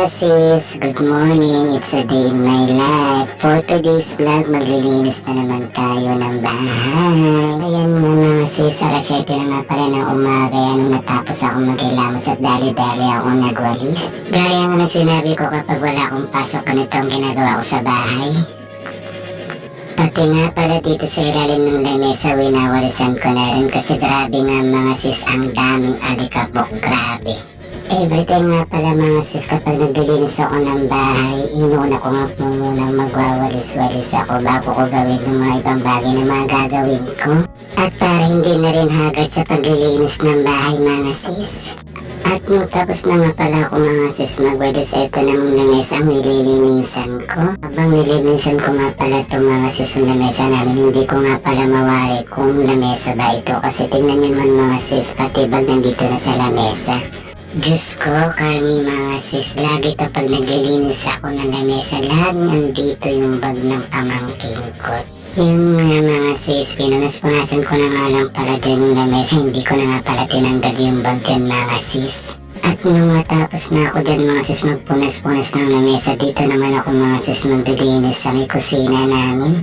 Hello sis, good morning. It's a day in my life. For today's vlog, maglilinis na naman tayo ng bahay. Ayan nga mga sis, alas 7 na nga pala ng umaga. Yan, natapos ako maghilamos at dali-dali ako nagwalis. Gaya nga na sinabi ko, kapag wala akong pasok, ganito ang ginagawa ko sa bahay. Pati nga pala dito sa ilalim ng lamesa, winawalisan ko na rin kasi grabe nga mga sis, ang daming alikabok, grabe. Everytime nga pala mga sis, kapag naglilinis ako ng bahay, inuna ko nga po muna magwawalis-walis ako bago ko gawin yung mga ibang bagay na mga gagawin ko. At para hindi na rin hagard sa paglilinis ng bahay mga sis. At nung tapos na nga pala ako mga sis magwalis, eto namang lamesa ang nililinisan ko. Habang nililinisan ko nga pala itong mga sis yung lamesa namin, hindi ko nga pala mawari kung lamesa ba ito. Kasi tingnan nyo naman mga sis, pati bag nandito na sa lamesa. Diyos ko, Carmi mga sis, lagi kapag naglilinis ako ng lamesa, lahat nandito yung bag ng pamangkin ko. Yung nga mga sis, pinunas-punasan ko na nga lang pala dyan yung lamesa, hindi ko na nga pala tinanggal yung bag dyan mga sis. At nung matapos na ako dyan mga sis magpunas-punas ng lamesa, dito naman ako mga sis maglilinis sa may kusina namin.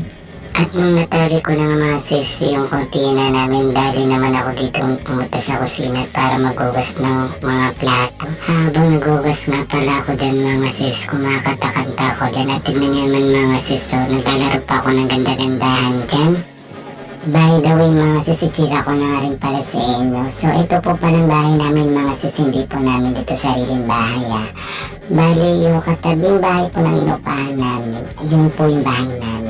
At nung natali ko na nga mga sis yung kortina namin, dali naman ako dito pumunta sa kusina para magugas ng mga plato. Habang nagugas nga pala ako dyan mga sis, kumakatakanta ako dyan. At tignan nyo naman mga sis, so naglalaro pa ako ng ganda-gandahan dyan. By the way mga sis, ichika ko na nga rin pala sa inyo. So ito po palang bahay namin mga sis, hindi po namin dito sariling bahay ha. Bali yung katabing bahay po ng inupahan namin, yun po yung bahay namin.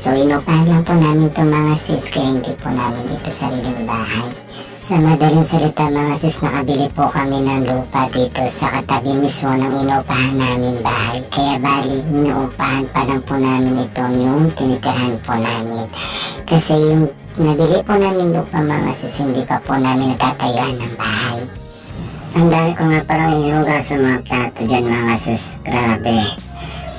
So inupahan lang po namin itong mga sis, kaya hindi po namin dito sariling bahay. Sa madaling salita mga sis, nakabili po kami ng lupa dito sa katabi mismo ng inupahan namin bahay. Kaya bali, inuupahan pa lang po namin ito yung tinitirahan po namin. Kasi yung nabili po namin lupa mga sis, hindi pa po namin natatayuan ng bahay. Ang dami ko nga parang inugas sa mga plato dyan mga sis, grabe.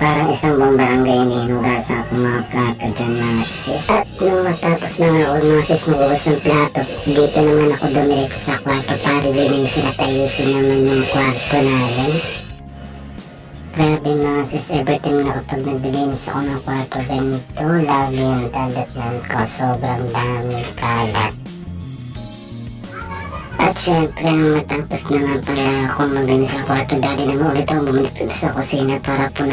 Parang isang buong barangay yung hinugasan ko mga plato dyan mga sis. At nung matapos na nga ako mga sis magugas ng plato, dito naman ako dumiretso sa kwarto para linisin at ayusin naman yung kwarto namin. Grabe mga sis, everytime na kapag naglilinis ako ng kwarto ganito, lagi yung dadatnan ko, sobrang daming kalat. At syempre nung matapos na nga pala ako maglinis sa kwarto, dali naman ulit ako bumalik sa kusina para po